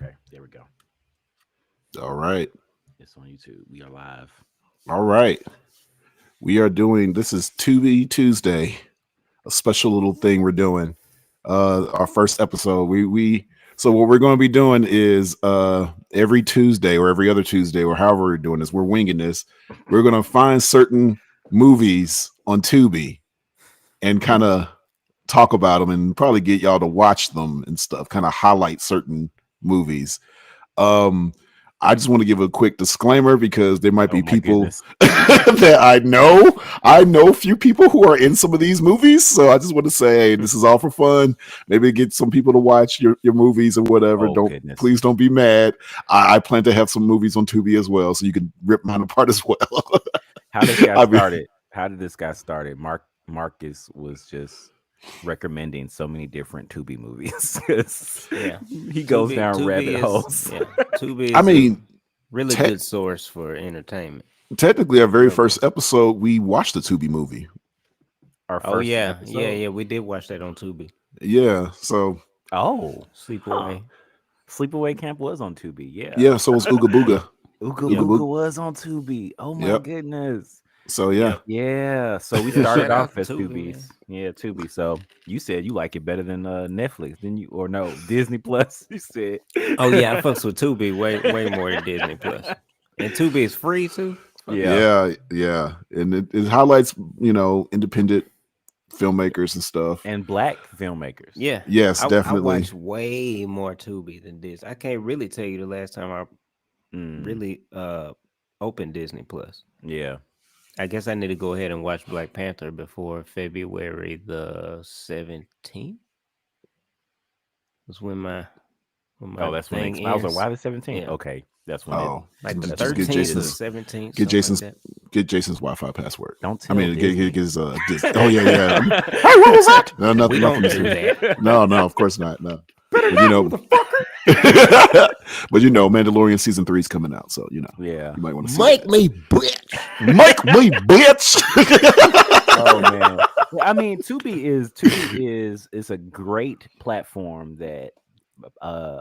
Okay, there we go. All right. It's on YouTube. We are live. All right. We are doing this is Tubi Tuesday, a special little thing we're doing. Our first episode. We so what we're going to be doing is every Tuesday or every other Tuesday or however we're doing this, we're winging this. We're going to find certain movies on Tubi and kind of talk about them and probably get y'all to watch them and stuff, kind of highlight certain movies. Um, I just want to give a quick disclaimer because there might Oh be my people goodness. that I know. I know a few people who are in some of these movies, so I just want to say, hey, this is all for fun. Maybe get some people to watch your movies or whatever. Oh Don't goodness. please don't be mad. I plan to have some movies on Tubi as well, so you can rip mine apart as well. How this guy I mean, started? How did this guy started? Marcus was just recommending so many different Tubi movies. 'Cause Yeah. he goes down Tubi rabbit is holes. Tubi I is a mean, really te- good source for entertainment. technically, our very Real good. first episode, we watched the Tubi movie. Our Oh first yeah, episode. yeah. We did watch that on Tubi. Yeah, so Oh, Sleepaway. Sleepaway Camp was on Tubi. Yeah. yeah, so was Ooga Booga. Ooga Yep. Ooga Booga Booga. was on Tubi. Oh my Yep. goodness. So yeah, Yep. Yeah. So we Yeah, started shout out off to as Tubi, Tubies. man. Yeah, Tubi. So you said you like it better than Netflix, didn't you? Or no, Disney Plus. You said. Oh yeah, I fucks with Tubi way more than Disney Plus. And Tubi is free too. Fuck Yeah. yeah. yeah, and it highlights independent filmmakers and stuff. And black filmmakers. Yeah. Yes, I definitely. watch way more Tubi than this. I can't really tell you the last time I Mm, really opened Disney Plus. yeah. I guess I need to go ahead and watch Black Panther before February the 17th. Was when Oh, my that's when thing I was like, ends. why the 17th? Yeah. Okay. That's when it Oh, Like the that's just when it get 13th or the cheated. Jason's 17th, get something like Jason's that. get Jason's Wi-Fi password. Don't I tell mean, Disney. get his Oh yeah. Hey, what was that? No, We nothing. don't Nothing. do that. No, of course not. No. Better But not, motherfucker. but Mandalorian season 3 is coming out, so Yeah. you might want to see Make that. me bitch. Mike me, bitch. Oh man. Well, I mean, Tubi is a great platform that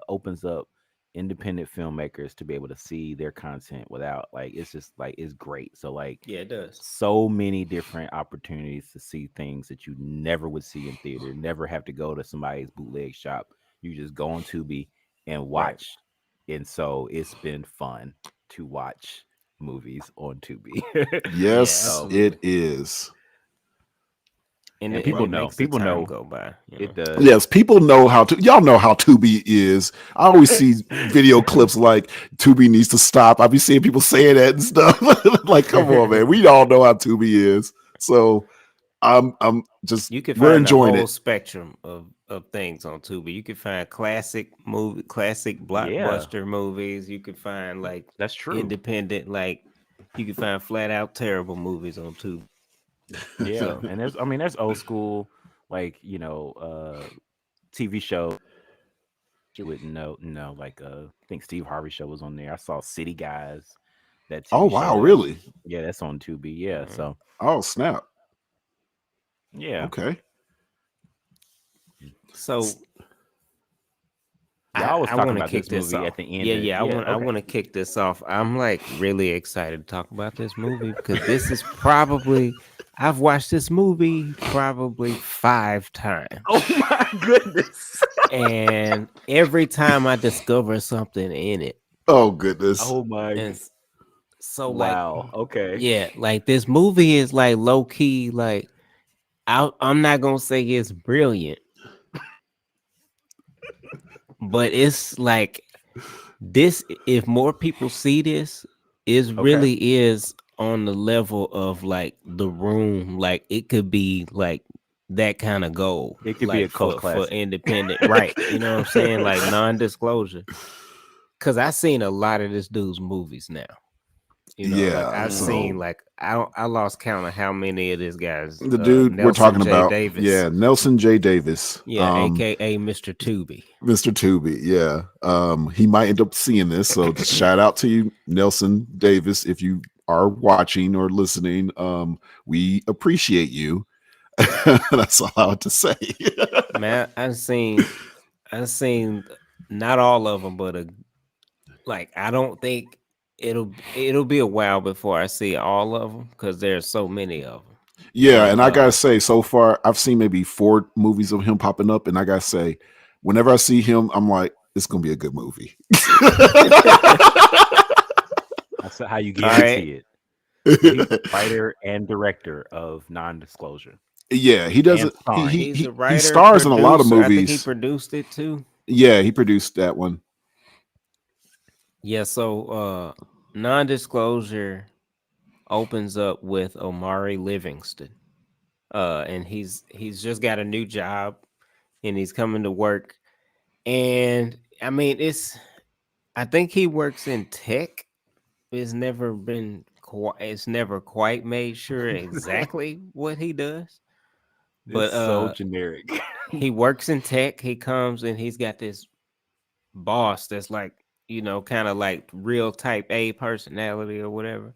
opens up independent filmmakers to be able to see their content without it's just it's great. So Yeah, it does. so many different opportunities to see things that you never would see in theater, never have to go to somebody's bootleg shop. You just go on Tubi and watch. And so it's been fun to watch movies on Tubi. Yes, absolutely. it is. And it, people it know. makes the People time know. go by. It does. Yes, people know how to. Y'all know how Tubi is. I always see video clips like Tubi needs to stop. I be seeing people saying that and stuff. Like, come on, man. We all know how Tubi is. So I'm just You can we're find the enjoying whole it. spectrum of things on Tubi. You can find classic Yeah, blockbuster movies. You can find like that's true. independent, you can find flat out terrible movies on Tubi. Yeah, So and there's old school TV shows you wouldn't know. I think Steve Harvey show was on there. I saw City Guys, that Oh TV wow, show. really? Yeah, that's on Tubi. Yeah, Mhm. so Oh snap. yeah, Okay. so y'all was I talking want to about kick this this movie off. at the end. Yeah. I Okay. want to kick this off. I'm like really excited to talk about this movie because this is probably I've watched this movie probably 5 times. Oh my goodness. And every time I discover something in it. Oh goodness. Oh my. And so Wow. Okay. yeah, like this movie is like low key, like I'm not gonna say it's brilliant, but it's like this. If more people see this, it really is on the level of like The Room. Like it could be like that kind of goal. It could be a cult for classic. independent, right? You know what I'm saying? Like non-disclosure. Because I've seen a lot of this dude's movies now. You know, Yeah, like I've so- seen like I lost count of how many of this guys. The dude we're Nelson talking J. about. Davis. Yeah, Nelson J. Davis. Yeah, aka Mr. Tubi. Mr. Tubi, yeah. He might end up seeing this, so just shout out to you, Nelson Davis, if you are watching or listening. We appreciate you. That's all I have to say. Man, I've seen not all of them, but like I don't think it'll be a while before I see all of them because there's so many of them. Yeah, And and I gotta say, so far I've seen maybe 4 movies of him popping up, and I gotta say, whenever I see him, I'm like, it's gonna be a good movie. That's how you all right, guarantee it. So he's the writer and director of Non-Disclosure Yeah, he and doesn't. starring. he's a He writer, stars in a lot of producer. I think he movies. produced it too. Yeah, he produced that one. Yeah, so non-disclosure opens up with Omari Livingston. And he's just got a new job and he's coming to work. And I mean, I think he works in tech. It's never quite made sure exactly what he does. It's But so generic. he works in tech. He comes and he's got this boss that's like, kind of like real type A personality or whatever.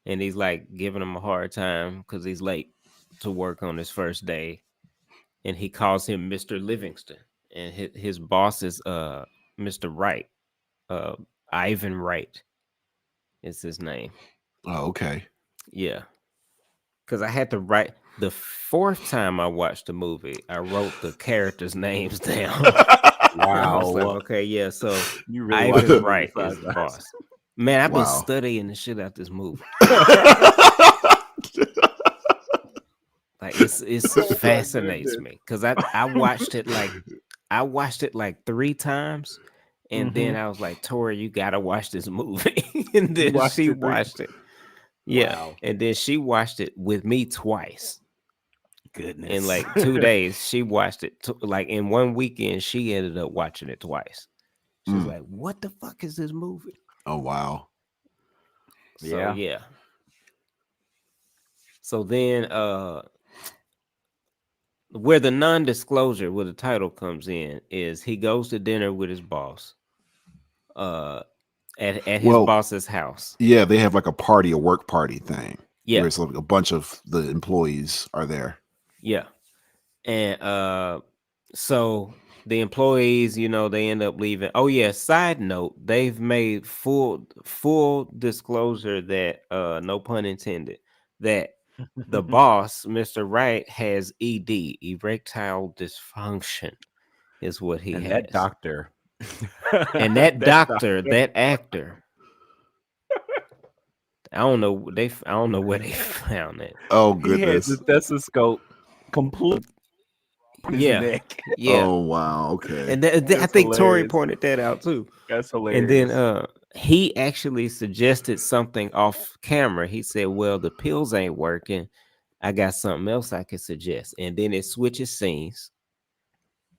And he's like giving him a hard time because he's late to work on his first day. And he calls him Mr. Livingston. And his boss is Mr. Wright. Uh Ivan Wright is his name. Oh, okay. Yeah. Because I had to write the fourth time I watched the movie, I wrote the characters' names down. I was like, Wow. okay, yeah. So You really watch Ivan the movie Wright is 5 the times. boss. Man, I've been Wow. studying the shit out this movie. Like it's Oh my fascinates goodness. me because I watched it like 3 times, and then Mhm. I was like, Tori, you gotta watch this movie. And You then watched she it 3 watched it. Yeah. Wow. And then she watched it with me twice. In Goodness. like 2 days, she watched it. Like in one weekend, she ended up watching it twice. She was Mm. like, "What the fuck is this movie?" Oh, wow. So Yeah. yeah. So then, where the non-disclosure, where the title comes in, is he goes to dinner with his boss, uh, at his Well, boss's house. yeah, they have like a party, a work party thing, where Yeah, it's like a bunch of the employees are there. yeah. And so the employees, they end up leaving. Oh yeah, side note, they've made full disclosure that no pun intended, that the boss, Mr. Wright, has ED, erectile dysfunction is what he And that has. doctor And that that doctor, doctor that actor, I don't know where they found it. Oh, he had the goodness. stethoscope complete on his Yeah. neck. Yeah. Oh, wow. Okay. And I That's think Tori hilarious. pointed that out too. That's And then hilarious. he actually suggested something off camera. He said, "Well, the pills ain't working. I got something else I could suggest." And then it switches scenes,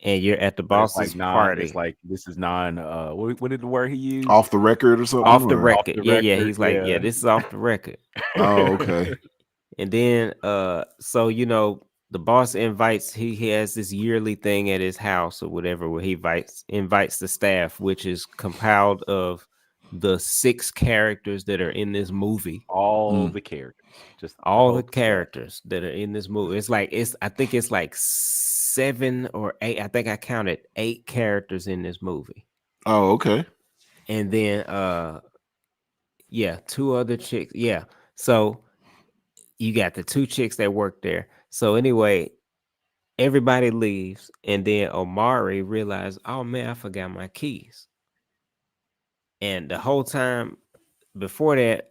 and you're at the But it's like boss's it's party like this is non what did the word he used? Off the record or something? off the Or Off record. the Yeah, yeah. record. He's like, "Yeah, Yeah. this is off the record." oh, okay. And then so the boss invites he has this yearly thing at his house or whatever where he invites the staff, which is compiled of the 6 characters that are in this movie. All Mm. the characters. Just the All the whole cast. characters that are in this movie. I think it's like 7 or 8. I think I counted 8 characters in this movie. Oh, okay. And then yeah, 2 other chicks. Yeah. So you got the 2 chicks that work there. So anyway, everybody leaves, and then Omari realized, oh man, I forgot my keys. And the whole time before that,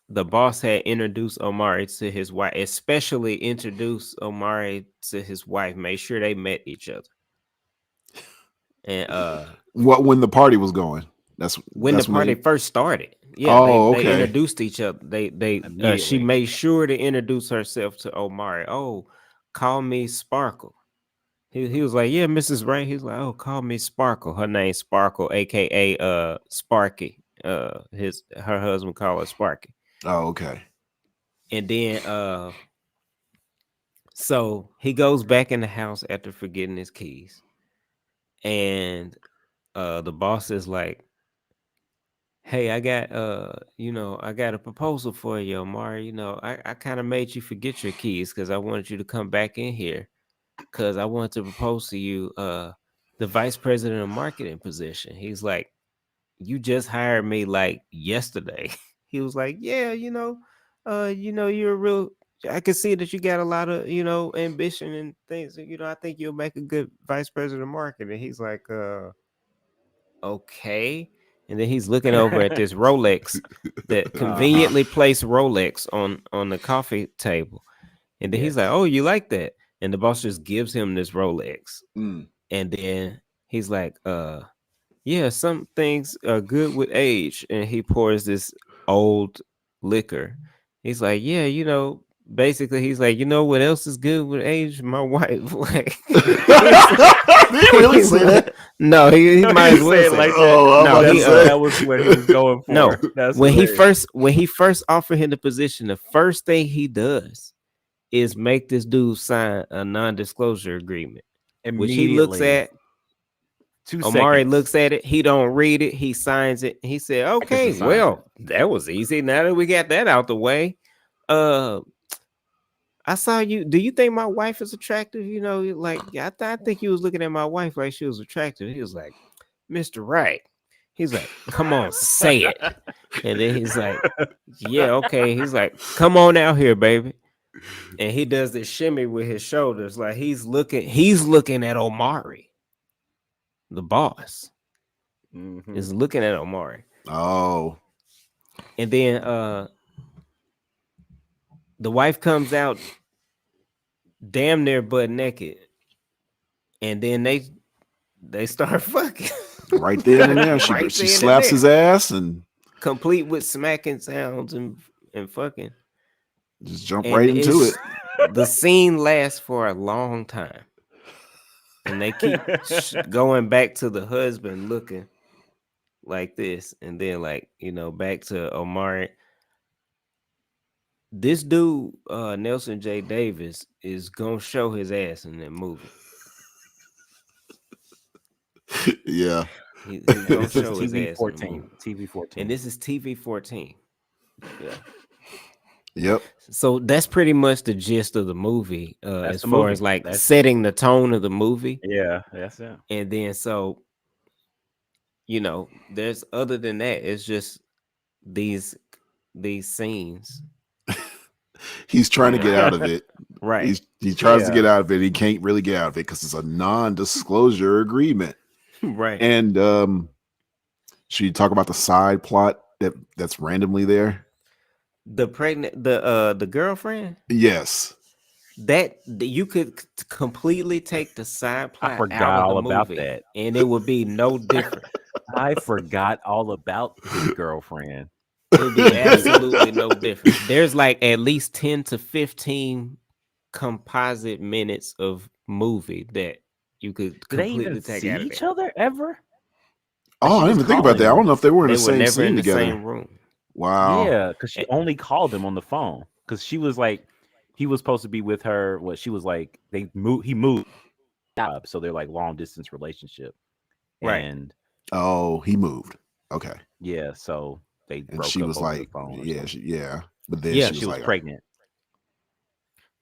the boss had introduced Omari to his wife, especially introduced Omari to his wife, made sure they met each other. And What when the party was going? when the That's when party they. first started, yeah, they Oh, they okay. introduced each other. She Immediately. made sure to introduce herself to Omari. Oh, call me Sparkle. He was like, yeah, Mrs. Wright. He was like, oh, call me Sparkle. Her name's Sparkle, aka Sparky. Her husband called her Sparky. Oh, okay. And then so he goes back in the house after forgetting his keys. And the boss is like, hey, I got I got a proposal for you, Omari. I kind of made you forget your keys because I wanted you to come back in here because I wanted to propose to you. the vice president of marketing position. He's like, you just hired me like yesterday. He was like, yeah, you're a real. I can see that you got a lot of, ambition and things. I think you'll make a good vice president of marketing. He's like, okay. And then he's looking over at this Rolex, that Uh-huh. conveniently placed Rolex on the coffee table. And then he's like, Yes. oh, you like that? And the boss just gives him this Rolex. Mm. And then he's like, yeah, some things are good with age. And he pours this old liquor. He's like, yeah, basically he's like, what else is good with age? My wife. Like, Did he really say that? no, he might as well Say it say like that. that. Oh, I'm No, about he to say. That was what he was going for. no. That's When hilarious. he first offered him the position, the first thing he does is make this dude sign a non-disclosure agreement, which he looks Immediately. at. 2 Omari seconds. looks at it. He don't read it. He signs it. He said, I guess he "Okay, signs it. well, that was easy. Now that we got that out the way, uh, I saw you. Do you think my wife is attractive? Like I think you was looking at my wife like she was attractive." He was like, "Mr. Right." He's like, "Come on, say it." And then he's like, "Yeah, okay." He's like, "Come on out here, baby." And he does this shimmy with his shoulders, like he's looking at Omari, the boss. Mhm. Is looking at Omari. Oh, And then the wife comes out damn near butt naked. And then they start fucking. right then and there, she Right she then and slaps his there. ass and Complete with smacking sounds and fucking. just jump right And into it. the scene lasts for a long time. And they keep going back to the husband looking like this. And then back to Omari. This dude, Nelson J. Davis, is gonna show his ass in that movie. Yeah. He's And gonna this is show his TV ass in the 14. movie. TV 14. And this is TV 14. Yeah. Yep. So that's pretty much the gist of the movie, That's as the far movie. as like That's setting the tone of the movie. yeah, that's it. And then there's other than that, it's just these scenes. He's trying to get out of it. Right. He tries to Yeah. get out of it. He can't really get out of it because it's a non-disclosure agreement. Right. And should you talk about the side plot that's randomly there? The the girlfriend. Yes. That you could completely take the side I plot out forgot of the all about movie, that. and it would be no different. I forgot all about his girlfriend. It would be absolutely no different. There's like at least 10 to 15 composite minutes of movie that you could Do they even completely take see out of each there. other ever? Oh, She I didn't was even think about calling that. I him. don't know if they were in They the were same never in scene the together. same room. Wow. Yeah, because she And- only called him on the phone. Because she was like, he was supposed to be with her. What she was like, they moved. He moved job, so they're like long distance relationship. Right. And Oh, he moved. Okay. yeah, so they And broke she up was over the like, phone. Or yeah, something. yeah. But then Yeah, she was She was like, pregnant.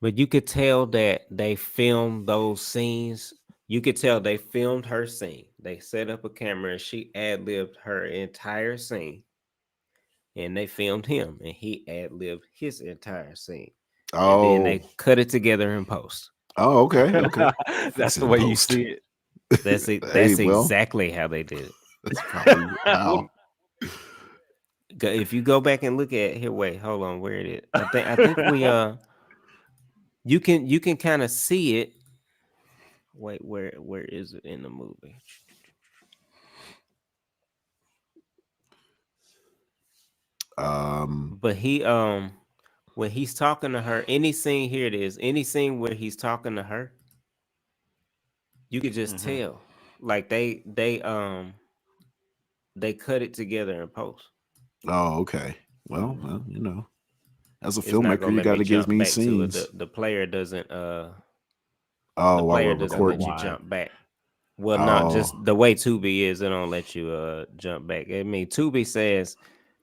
But you could tell that they filmed those scenes. You could tell they filmed her scene. They set up a camera and she ad-libbed her entire scene. And they filmed him and he ad-libbed his entire scene. And then they oh, cut it together in post. oh, okay, okay. That's it the in way you post. see it. That's it. Hey, That's well, exactly how they did it. that's probably how. If you go back and look at here, wait, hold on, where it is? I think we you can kind of see it. Wait, where is it in the movie? But he when he's talking to her, any scene here it is, any scene where he's talking to her, you could just tell. Like they cut it together in post. Oh, okay. Well, as a It's not filmmaker, gonna you let got me to give jump me back to it. scenes. The player doesn't Oh, the while player we're doesn't let recording. you Why? jump back. Well, not Oh, just the way Tubi is, it don't let you jump back. I mean, Tubi says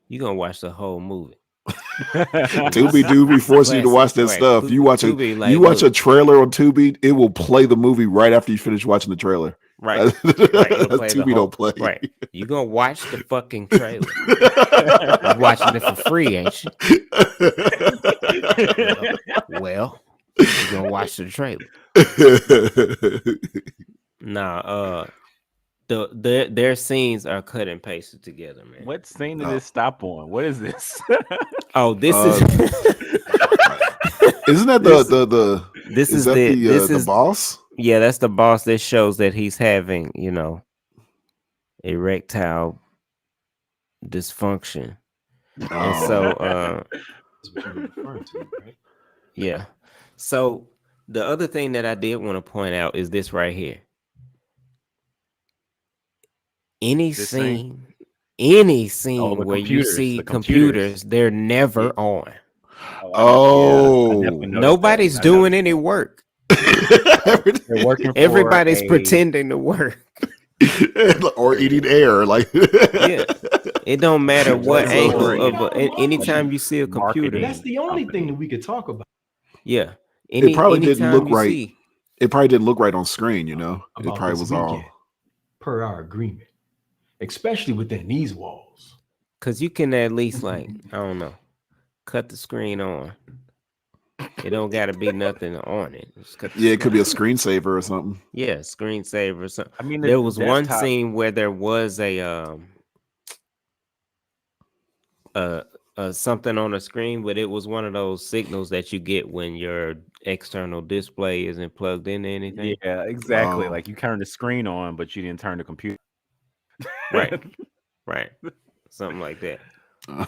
you're gonna watch the whole movie. Tubi Doobie forcing you to watch Classic, that right? stuff. Tubi, You like, watch a look, trailer on Tubi, it will play the movie right after you finish watching the trailer. right, right. It'll play the Tubi don't whole. play. Right, you gonna watch the fucking trailer. You watching it for free, ain't you? Well, you gonna watch the trailer. Nah, their scenes are cut and pasted together, man. What scene did Oh. this stop on? What is this? Oh, this Uh, is Isn't that This- the this is is that this the is boss? yeah, that's the boss that shows that he's having, erectile dysfunction. And Oh. so That's what you were referring to, right? yeah. So the other thing that I did want to point out is this right here. Any This scene? scene the where you computers, see the computers. computers, they're never on. Oh. I definitely noticed Nobody's that. doing any work. They're working for Everybody's a- pretending to work. Or eating air, like Yeah. It don't matter what Well, angle or of anytime you see a computer. marketing. That's the only company. thing that we could talk about. Yeah. It probably didn't Anytime look you right. see, it probably didn't look right on screen, you know. It About probably this was weekend, all per our agreement, especially within these walls. because you can at least I don't know, cut the screen on. It don't gotta be nothing on it. Just cut the it could be a screen. screensaver or something. Yeah, screensaver or something. I mean, There was the one desktop- scene where there was a something on the screen, but it was one of those signals that you get when your external display isn't plugged into anything. Yeah, exactly. Oh. Like you turned the screen on, but you didn't turn the computer. Right. Right. Something like that.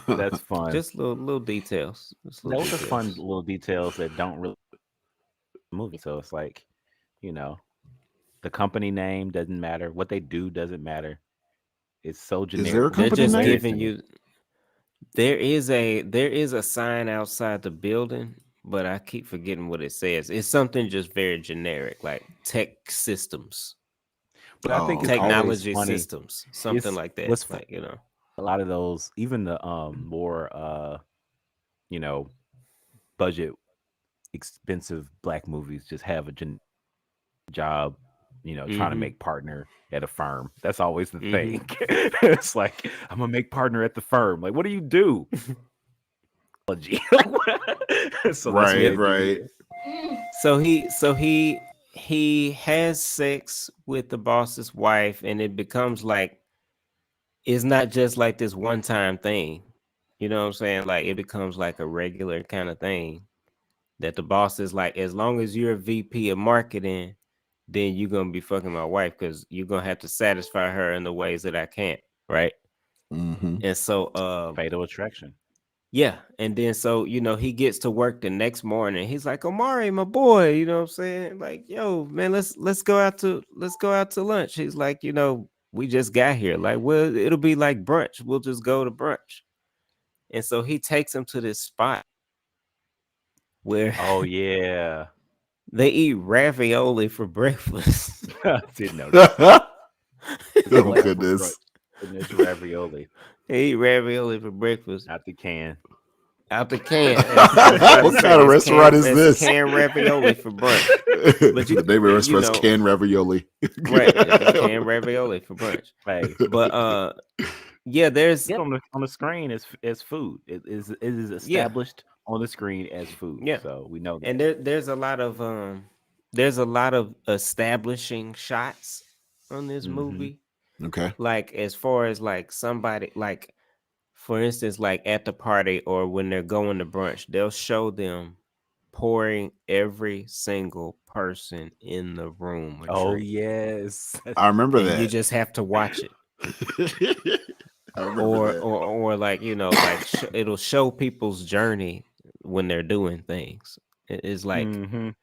That's fun. Just little details. Just little Those are fun details. little details that don't really movie. So it's like, the company name doesn't matter. What they do doesn't matter. It's so generic. there a They're company just name? giving you. There is a sign outside the building, but I keep forgetting what it says. It's something just very generic, like tech systems, But I think it's always technology funny. systems, something It's- like that. what's Like a lot of those, even the more budget expensive black movies just have a job, trying to make partner at a firm. That's always the thing. It's like, I'm gonna make partner at the firm. Like, what do you do? Like, what? So that's Right, what right. So he has sex with the boss's wife, and it becomes like it's not just like this one time thing. You know what I'm saying? Like it becomes like a regular kind of thing that the boss is like, as long as you're a VP of marketing, then you're gonna be fucking my wife because you're gonna have to satisfy her in the ways that I can't, right? Mm-hmm. And so Fatal Attraction. yeah, and then so he gets to work the next morning. He's like, Omari, my boy, you know what I'm saying? Like, yo, man, let's go out to lunch. He's like, we just got here. Like, well, it'll be like brunch. We'll just go to brunch. And so he takes him to this spot where Oh yeah. they eat ravioli for breakfast. Didn't know that. Oh goodness. Goodness, ravioli They eat ravioli for breakfast out the can. out the can. What kind of restaurant is this? Canned ravioli for brunch. But the name of the restaurant's know- canned ravioli. Right, canned ravioli for brunch. Hey, But yeah, there's on the screen as food. It is established on the screen as food. Yeah. So we know that. and there's a lot of establishing shots on this Mhm. movie. Okay. Like as far as like somebody, like for instance, like at the party or when they're going to brunch, they'll show them pouring every single person in the room a Oh drink. yes. I remember And that. you just have to watch it. I remember that. or like like it'll show people's journey when they're doing things. It's like Mhm.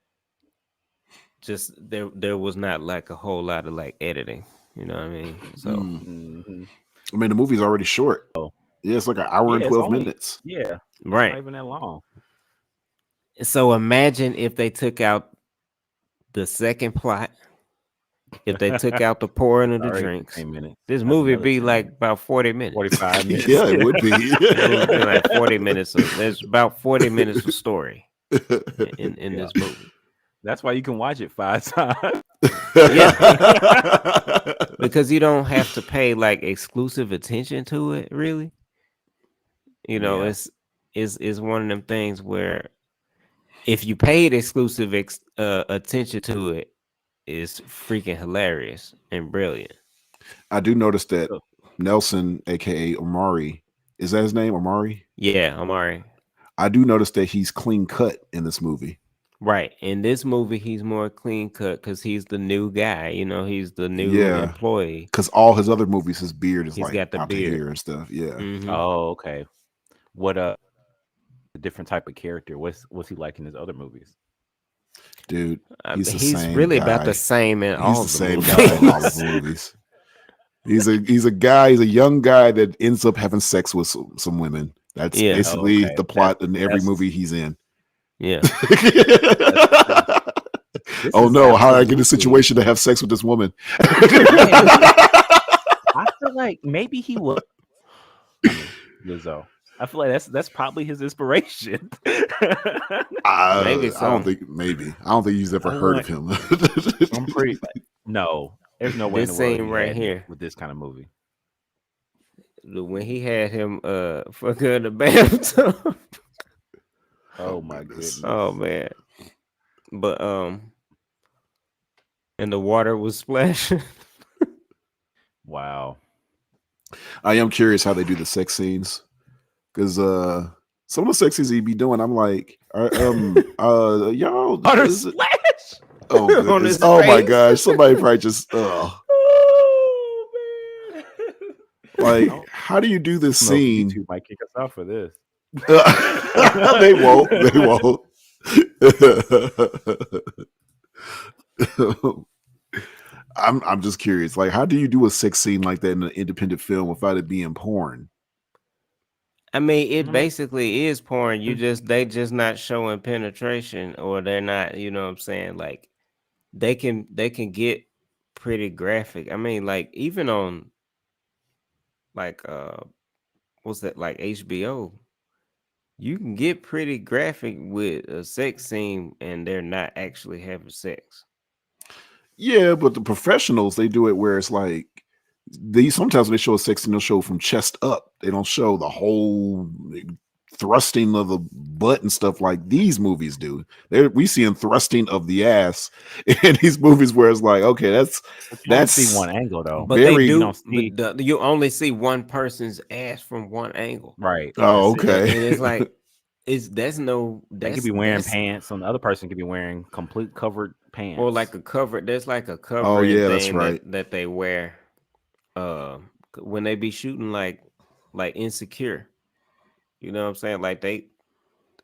just there was not like a whole lot of like editing, you know what I mean? So Mhm. I mean, the movie's already short. Oh. Yeah, it's like an hour and Yeah, it's 12 only- minutes. Yeah. right. Not even that long. So imagine if they took out the second plot if they took out the pouring of the Sorry, drinks. 10 minutes. This That's movie another be 10 like minutes. about 40 minutes. 45 minutes. Yeah, it would be. This movie be like 40 minutes. There's about 40 minutes of story in Yeah. this movie. That's why you can watch it 5 times. Because you don't have to pay like exclusive attention to it, really. You know, Yeah. it's one of them things where if you paid exclusive attention to it, it's freaking hilarious and brilliant. I do notice that So, Nelson, aka Omari, is that his name? Omari? Yeah, Amari. I do notice that he's clean cut in this movie. Right. In this movie, he's more clean cut because he's the new guy. You know, he's the new Yeah. employee. Because all his other movies, his beard is He's like got the out to beard. here and stuff. Yeah. Mhm. oh, okay. What a different type of character. What's he like in his other movies? Dude, he's the He's same really guy. about the same in He's all the the same movies. guy in all of the movies. He's a guy. He's a young guy that ends up having sex with some women. That's Yeah. basically Okay. the plot in every That's- movie he's in. Yeah. This Oh is no! How did I get in a absolutely- situation to have sex with this woman? I feel like maybe he was Lizzo. I feel like that's probably his inspiration. Maybe I so. don't think maybe. I don't think he's ever I'm heard like- of him. I'm pretty no. There's no way in This the world scene he right had me here. with this kind of movie. When he had him fucking in the bathtub. Oh my goodness. Oh man. But and the water was splashing. Wow. I am curious how they do the sex scenes because some of the sex scenes he be doing, I'm like, y'all. Utter is it- splash. Oh On goodness! his Oh my face. gosh! Somebody probably just Oh man. like, how do you do this I don't know if scene? YouTube might kick us out for this. They won't. They won't. I'm just curious. Like, how do you do a sex scene like that in an independent film without it being porn? I mean, it Mhm. basically is porn. They just not showing penetration, or they're not, you know what I'm saying? Like they can get pretty graphic. I mean, like even on like what's that, like HBO, you can get pretty graphic with a sex scene and they're not actually having sex. Yeah, but the professionals, they do it where it's like sometimes when they show a sex scene, they'll show from chest up. They don't show the whole thrusting of the butt and stuff like these movies do. We see them thrusting of the ass in these movies where it's like, okay, But you only that's see one angle though. But Very- they do. You don't see- But you only see one person's ass from one angle. Right. oh, That's it. okay. And it's like They could be wearing that's- pants, and the other person could be wearing complete covered pants. or like a cover. There's like a cover. Oh, yeah, that's thing right. that they wear when they be shooting like Insecure. You know what I'm saying? Like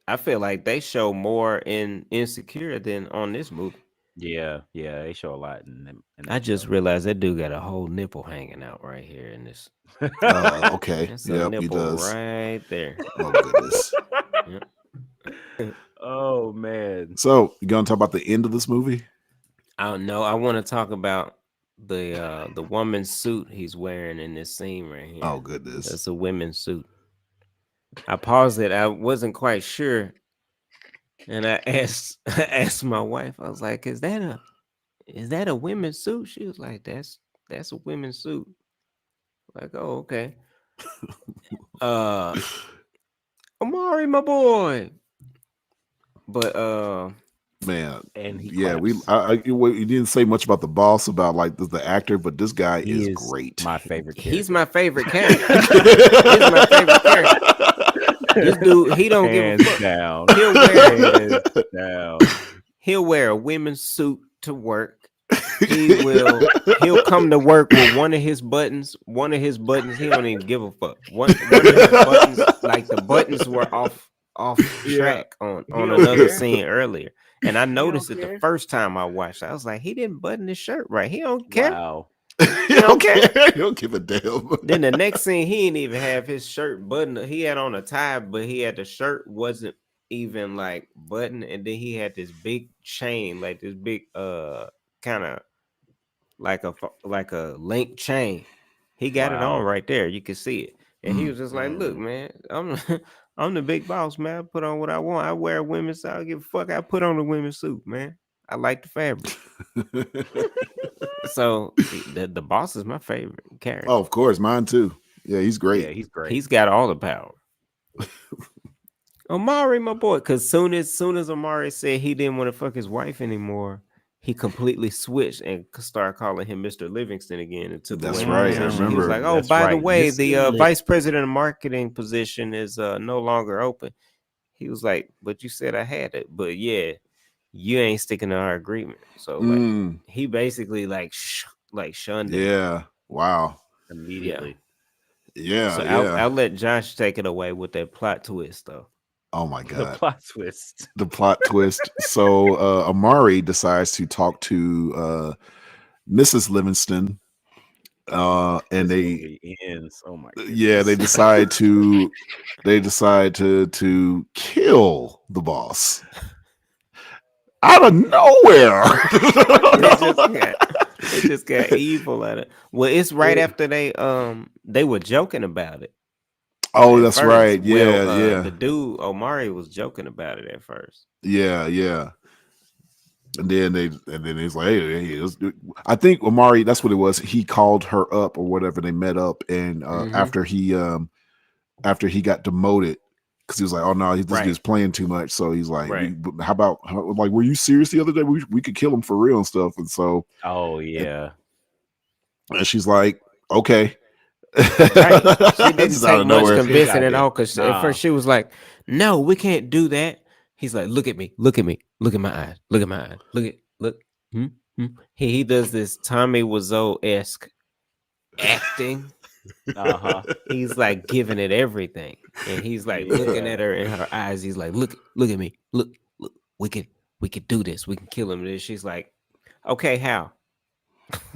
I feel like they show more in Insecure than on this movie. yeah, they show a lot in them. in I that just show. realized that dude got a whole nipple hanging out right here in this. Okay. That's a Yep, he nipple does. right there. Oh goodness. Oh man. So you gonna talk about the end of this movie? I don't know. I want to talk about the woman's suit he's wearing in this scene right here. Oh goodness. That's a women's suit. I paused it. I wasn't quite sure, and I asked I asked my wife. I was like, "Is that a women's suit?" She was like, "That's a women's suit." Like, oh, okay. Amari, my boy. But Man. And he Yeah, claps. you didn't say much about the boss, about like the actor, but this guy He is is great. my favorite character. he's my favorite character. He's my favorite character. This dude, he don't give a Hands fuck. down. He'll wear Hands down. he'll wear a women's suit to work. He'll come to work with one of his buttons. He don't even give a fuck. One of his buttons, like the buttons were off track on don't another care. scene earlier. And I noticed it care. the first time I watched. I was like, he didn't button his shirt right. He don't care. Wow. He don't care. He don't give a damn. Then the next scene, he didn't even have his shirt buttoned. He had on a tie, but the shirt wasn't even like buttoned. And then he had this big chain, like this big kind of like a link chain. He got it on Wow. right there. You can see it. And he was just like, "Look, Mm. man, I'm the big boss, man. I put on what I want. I wear a women's suit. I don't give a fuck. I put on a women's suit, man. I like the fabric." So the boss is my favorite character. Oh, of course, mine too. Yeah, he's great. Yeah, he's great. He's got all the power. Omari, my boy, because soon as Omari said he didn't want to fuck his wife anymore, he completely switched and started calling him Mr. Livingston again and took That's away right. the I position. He was remember. like, "Oh, That's by the right. way, Mr. the Liv- vice president of marketing position is no longer open." He was like, "But you said I had it, but yeah, you ain't sticking to our agreement." So like, Mm, he basically like shunned him. yeah. Wow. Yeah. immediately. Yeah. So Yeah. I'll let Josh take it away with that plot twist though. Oh my The God. plot twist. The plot twist. So Amari decides to talk to Mrs. Livingston. And This they movie ends. Oh my yeah, they goodness. decide to kill the boss out of nowhere. They just got evil at it. Well, it's right after they were joking about it. Oh, At that's first. right. Yeah, Well, yeah. the dude Omari was joking about it at first. Yeah, yeah. And then he's like, hey, let's do. I think Omari, that's what it was. He called her up or whatever. They met up, and after he got demoted, because he was like, oh no, this Right. dude's playing too much. So he's like, Right. like, were you serious the other day? We could kill him for real and stuff. And so, Oh yeah. and she's like, okay. Right. She didn't Just out take of much nowhere. convincing at idea. all because at Nah. first she was like, "No, we can't do that." He's like, "Look at me, look at me, look at my eyes, look at my eyes, look." He does this Tommy Wiseau-esque acting. He's like giving it everything, and he's like looking at her in her eyes. He's like, "Look at me, look, we could do this. We can kill him." And she's like, "Okay, how?"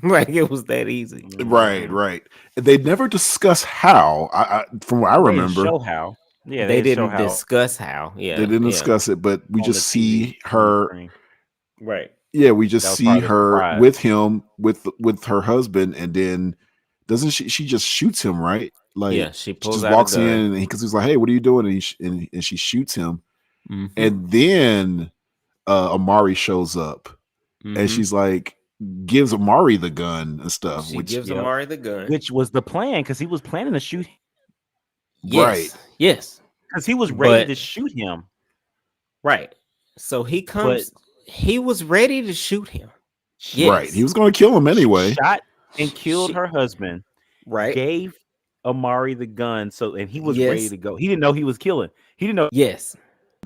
Like it was that easy. Right. They never discuss how. From what I They didn't remember, show how. Yeah, They didn't show didn't how discuss how. Yeah, they didn't yeah. discuss it, but we on just the TV see her. screen. Right. Yeah, we just That was see part of the her surprise. with him with her husband, and then doesn't she just shoots him, right? Like Yeah, she she pulls just out a walks in, gun. and because he's like, "Hey, what are you doing?" And she shoots him, Mhm. and then Amari shows up, and Mhm. she's like, gives Amari the gun and stuff, She which gives Yep. Amari the gun. Which was the plan because he was planning to shoot Yes, yes, because he was ready But- to shoot him. right. So he comes. He was ready to shoot him. Yes. right, he was going to kill him anyway. Shot and killed She- her husband. Right. Gave Amari the gun and he was Yes. ready to go. He didn't know he was killing. He didn't know Yes.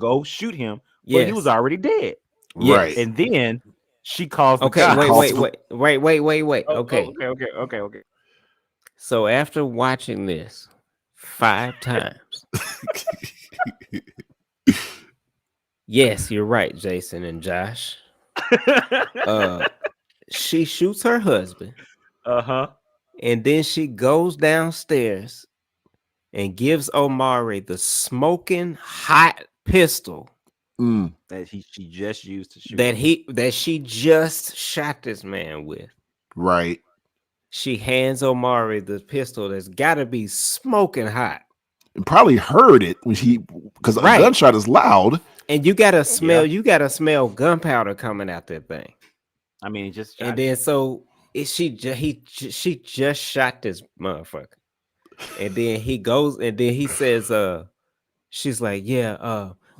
go shoot him, Yes. but he was already dead. Yes. Right. And then she calls the Okay. cops. Wait. Calls Wait. Oh, Okay. Okay. So after watching this 5 times, yes, you're right, Jason and Josh. She shoots her husband, Uh-huh. and then she goes downstairs and gives Omari the smoking hot pistol Mm, That she just used to shoot. that she just shot this man with. right. She hands Omari the pistol that's got to be smoking hot, And probably heard it when because Right. a gunshot is loud. and you got to smell. Yeah. You got to smell gunpowder coming out that thing. I mean, just shot And then she just shot this motherfucker. And then he goes and then he says, she's like, "Yeah,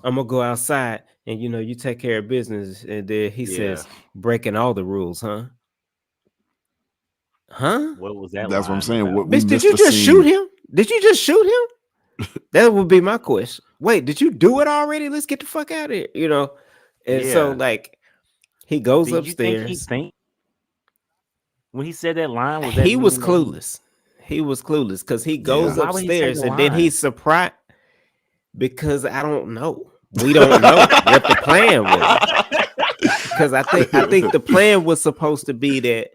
I'm gonna go outside and you take care of business." And then he says, "Breaking all the rules, huh?" Huh? what was that? That's what I'm line saying. about? What we Bitch, did missed you the just scene. shoot him? Did you just shoot him? That would be my question. Wait, did you do it already? Let's get the fuck out of here, And so Yeah. like he goes Did you think upstairs. when he said that line was that He was meaning that clueless. He was clueless because he goes Why would he say upstairs the and then line? he's surprised because I don't know. We don't know what the plan was. Because I think the plan was supposed to be that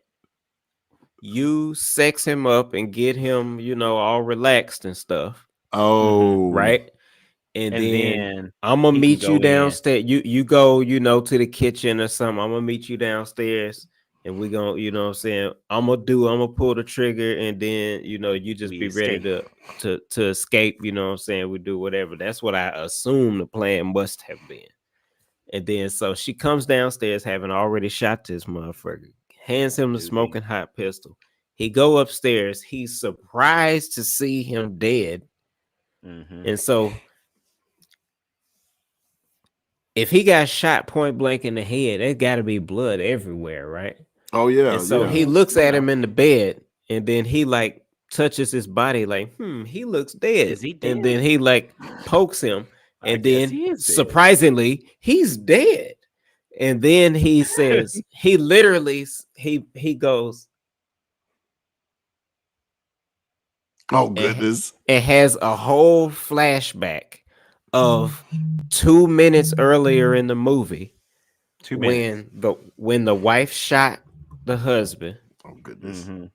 you sex him up and get him, all relaxed and stuff, Oh, right? And, And then then I'm gonna he can meet go you in. downstairs. You go, to the kitchen or something. I'm gonna meet you downstairs. and we gonna, you know what I'm saying, I'm gonna pull the trigger, and then, you know, you just We be ready escape. to escape, you know what I'm saying? We do whatever. That's what I assume the plan must have been. And then so she comes downstairs having already shot this motherfucker, hands him the Doobie. smoking hot pistol. He go upstairs, he's surprised to see him dead. Mm-hmm. And so if he got shot point blank in the head, there's got to be blood everywhere, right? Oh yeah, And so yeah. he Mm-hmm. looks You at know, him in the bed, and then he like touches his body, like, he looks dead. is he And dead? then he like pokes him, I and guess then he is dead. surprisingly, he's dead. And then he says, he literally, he goes Oh and, goodness. and has a whole flashback of 2 minutes earlier in the movie 2 minutes. when the wife shot the husband, Oh goodness. Mm-hmm.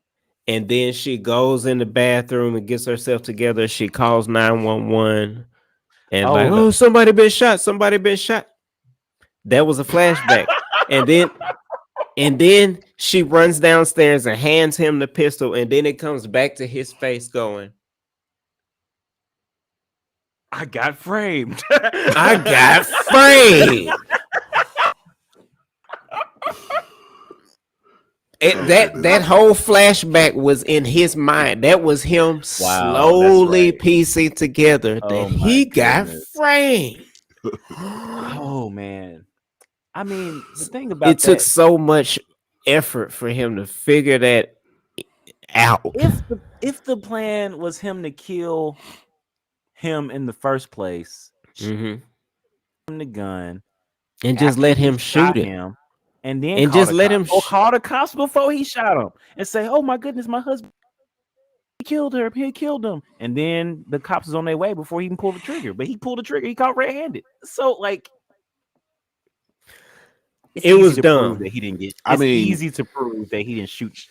and then she goes in the bathroom and gets herself together. She calls 911 and like, Oh, oh, somebody been shot. That was a flashback. And then she runs downstairs and hands him the pistol, and then it comes back to his face going, I got framed. I got framed. That whole flashback was in his mind. That was him Wow, that's slowly right. piecing together that Oh my he got goodness. framed. Oh man. I mean, the thing It about took that, so much effort for him to figure that out. if the plan was him to kill him in the first place, shoot Mhm. him the gun And just after let he him shoot shot it. him, and then And call just the let cops, him or call the cops before he shot him, and say, "Oh my goodness, my husband killed her. He killed him." And then the cops is on their way before he even pulled the trigger. But he pulled the trigger. He caught red-handed. So like, it's it easy was to prove dumb. that he didn't get. I It's mean, easy to prove that he didn't shoot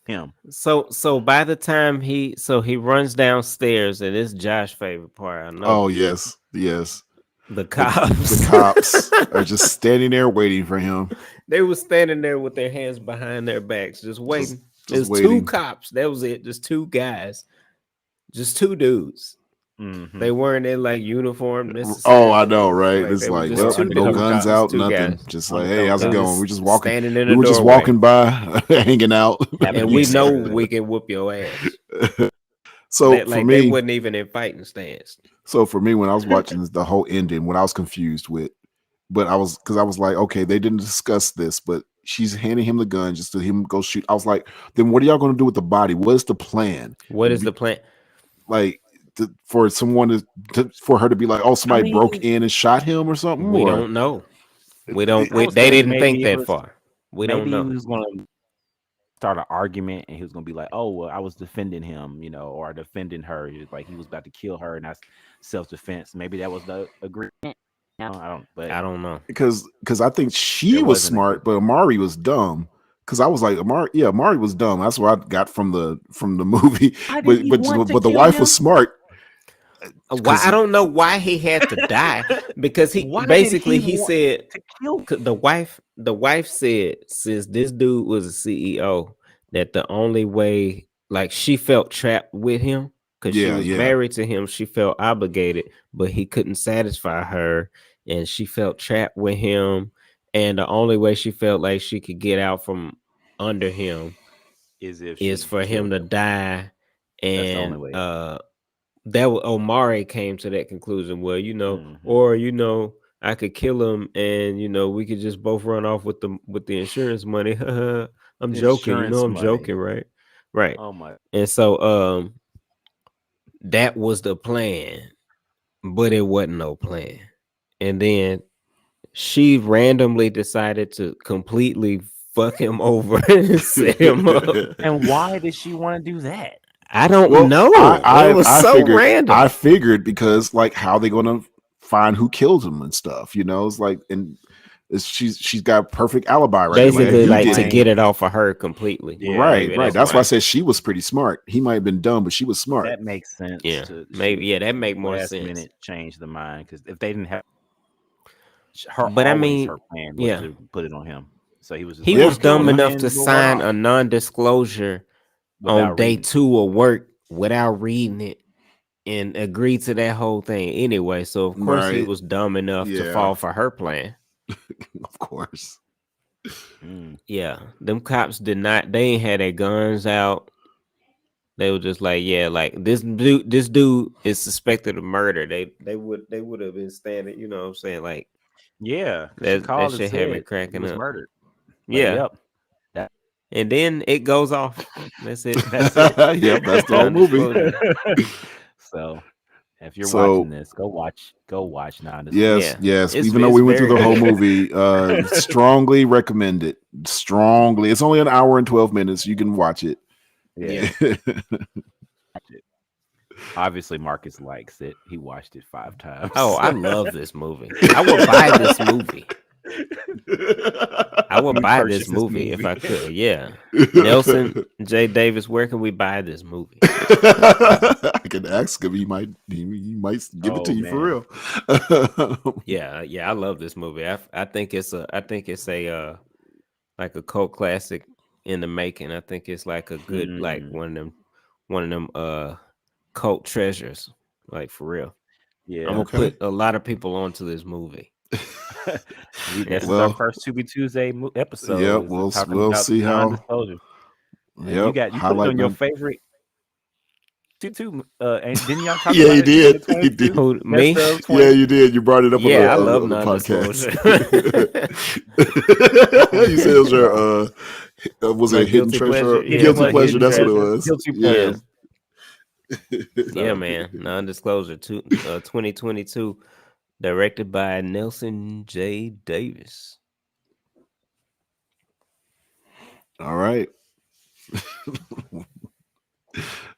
him. So by the time he runs downstairs, and it's Josh's favorite part, I know. oh yes, yes. The The cops. cops are just standing there waiting for him. They were standing there with their hands behind their backs, just waiting. Just There's two waiting. cops. That was it. Just two guys. Just two dudes. Mm-hmm. They weren't in like uniform Oh, necessarily. I know, It was right? like It's they were like, just well, two no dudes. guns Just out, two nothing. guys. Just like, hey, how's it They going? We're just walking. standing in We the were just doorway. walking by, hanging out. Having a And we good know neighborhood. we can whoop your ass. So That, for like, they me, wasn't even in fighting stance. when I was watching the whole ending, what I was confused with, but I was because I was like, okay, they didn't discuss this, but she's handing him the gun just to him go shoot. I was like, then what are y'all going to do with the body? What is the plan? What is the plan? Like for someone for her to be like, oh, somebody I broke mean, in and shot him or something, We or don't know. We it- don't. I was They thinking didn't think maybe it that was far. We don't maybe he know. was gonna start an argument, and he was gonna be like, "Oh, well, I was defending him, or defending her." Like he was about to kill her, and that's self-defense. Maybe that was the agreement. I don't. But I don't know. because I think she there was wasn't a smart, but Amari was dumb. Because I was like, Amari was dumb. That's what I got from the movie. why did he want to But the kill wife him? was smart. Why? I don't know why he had to die, because he Why did basically he he want said, to kill? the wife said, since this dude was a CEO, that the only way, like, she felt trapped with him because she Yeah, was yeah. married to him. She felt obligated, but he couldn't satisfy her, and she felt trapped with him. And the only way she felt like she could get out from under him Is if is she for him killed to him. die. That's the only And way. Omari came to that conclusion. Well, Mhm. or I could kill him, and we could just both run off with the insurance money. I'm joking, Insurance I'm money. joking, right? Right. Oh my! And so that was the plan, but it wasn't no plan. And then she randomly decided to completely fuck him over and set him up. And why did she want to do that? I don't Well, know. It was I so figured, random. I figured because like how they gonna find who killed him and stuff, it's like, and she's got perfect alibi right there. Basically, You like, did to it. get it off of her completely. Yeah. Right. Maybe That's why I why. said she was pretty smart. He might have been dumb, but she was smart. That makes sense. Yeah, To maybe. Yeah, that make more last sense. minute change the mind, because if they didn't have her, But I always mean, her plan was yeah. to put it on him. So he was just He like, Yeah. was okay, well, dumb the enough to men will run sign off a non-disclosure on without day reading. 2 of work without reading it and agree to that whole thing anyway. So of course he Right. was dumb enough to Yeah. fall for her plan. Of course. Mm. Yeah, them cops did not. They ain't had their guns out. They were just like, yeah, like this dude is suspected of murder. They would have been standing. You know what I'm saying? Like Yeah, because she that called and shit had me said he cracking was up. murdered. Like, Yeah, yep, that, and then it goes off. That's it. that's it. Yep, that's the whole movie. Non-disclosure. So if you're watching So this, go watch yes, Yeah, non-disclosure. yes. it's Even though we went through very the whole good. movie, strongly recommend it. Strongly. It's only an hour and 12 minutes. You can watch it. Yeah, Yeah. watch it. Obviously, Marcus likes it. He watched it 5 times. Oh, I love this movie. I would buy this movie. I would We buy purchased this movie if I movie. could. Yeah. Nelson J. Davis, where can we buy this movie? I can ask him. He might give it to Oh you for man, real. Yeah, I love this movie. I think it's a like a cult classic in the making. I think it's like a good like Mm, one of them cult treasures. Like for real. I'm yeah. gonna Okay. put a lot of people onto this movie. This is our Well, first Tubi Tuesday yeah, episode. Is talking we'll about see how. non-disclosure, and Yep, you put it highlight on your none. favorite too. And didn't y'all talk Yeah, about he it in the did. He did. 22 Who best me? of Yeah, 20? you did. You brought it up Yeah, I love on the podcast. non-disclosure. You said it was your was My it hidden guilty pleasure. treasure? Yeah, Guilty my pleasure. hidden That's what it treasure. was. Guilty Yeah. pleasure. Yeah, So man. Non-disclosure 2022, directed by Nelson J. Davis. All right.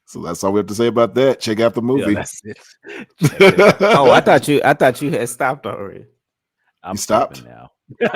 So that's all we have to say about that. Check out the yeah, movie. that's it. Check it out. Oh, I thought you had stopped already. I'm stopped? stopping now. You